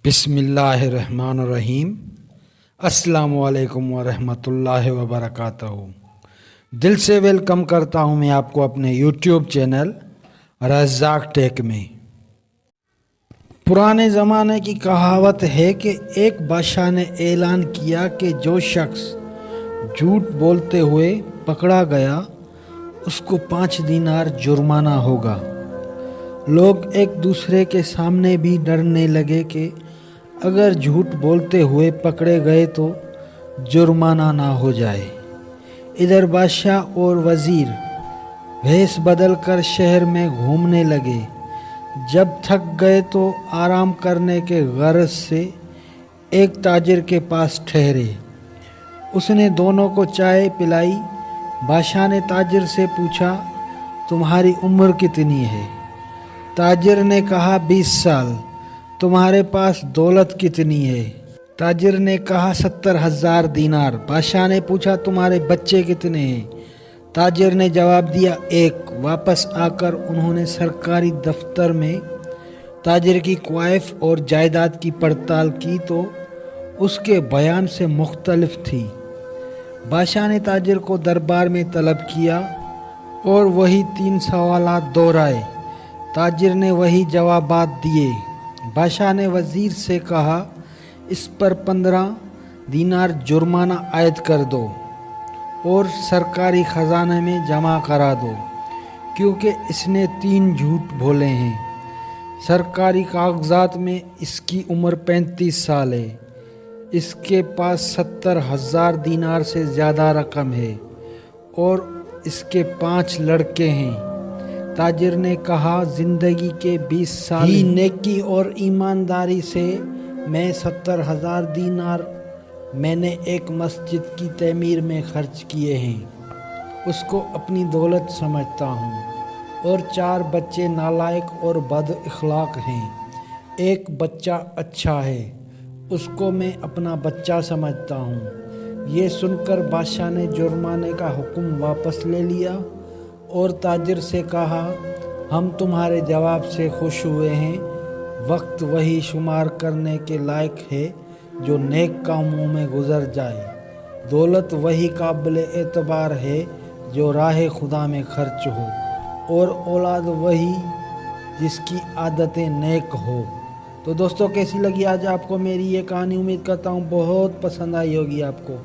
بسم اللہ الرحمن الرحیم۔ السلام علیکم ورحمۃ اللہ وبرکاتہ۔ دل سے ویلکم کرتا ہوں میں آپ کو اپنے یوٹیوب چینل رزاق ٹیک میں۔ پرانے زمانے کی کہاوت ہے کہ ایک بادشاہ نے اعلان کیا کہ جو شخص جھوٹ بولتے ہوئے پکڑا گیا اس کو 5 دینار جرمانہ ہوگا۔ لوگ ایک دوسرے کے سامنے بھی ڈرنے لگے کہ اگر جھوٹ بولتے ہوئے پکڑے گئے تو جرمانہ نہ ہو جائے۔ ادھر بادشاہ اور وزیر بھیس بدل کر شہر میں گھومنے لگے۔ جب تھک گئے تو آرام کرنے کے غرض سے ایک تاجر کے پاس ٹھہرے۔ اس نے دونوں کو چائے پلائی۔ بادشاہ نے تاجر سے پوچھا، تمہاری عمر کتنی ہے؟ تاجر نے کہا 20 سال۔ تمہارے پاس دولت کتنی ہے؟ تاجر نے کہا 70,000 دینار۔ بادشاہ نے پوچھا تمہارے بچے کتنے ہیں؟ تاجر نے جواب دیا 1۔ واپس آ کر انہوں نے سرکاری دفتر میں تاجر کی کوائف اور جائیداد کی پڑتال کی تو اس کے بیان سے مختلف تھی۔ بادشاہ نے تاجر کو دربار میں طلب کیا اور وہی 3 سوالات دہرائے۔ تاجر نے وہی جوابات دیے۔ بادشاہ نے وزیر سے کہا اس پر 15 دینار جرمانہ عائد کر دو اور سرکاری خزانے میں جمع کرا دو، کیونکہ اس نے 3 جھوٹ بولے ہیں۔ سرکاری کاغذات میں اس کی عمر 35 سال ہے۔ اس کے پاس 70,000 دینار سے زیادہ رقم ہے اور اس کے 5 لڑکے ہیں۔ تاجر نے کہا زندگی کے 20 سال ہی نیکی اور ایمانداری سے میں 70,000 دینار میں نے ایک مسجد کی تعمیر میں خرچ کیے ہیں۔ اس کو اپنی دولت سمجھتا ہوں۔ اور 4 بچے نالائق اور بد اخلاق ہیں۔ ایک بچہ اچھا ہے، اس کو میں اپنا بچہ سمجھتا ہوں۔ یہ سن کر بادشاہ نے جرمانے کا حکم واپس لے لیا اور تاجر سے کہا ہم تمہارے جواب سے خوش ہوئے ہیں۔ وقت وہی شمار کرنے کے لائق ہے جو نیک کاموں میں گزر جائے۔ دولت وہی قابل اعتبار ہے جو راہ خدا میں خرچ ہو، اور اولاد وہی جس کی عادتیں نیک ہو۔ تو دوستو کیسی لگی آج آپ کو میری یہ کہانی؟ امید کرتا ہوں بہت پسند آئی ہوگی آپ کو۔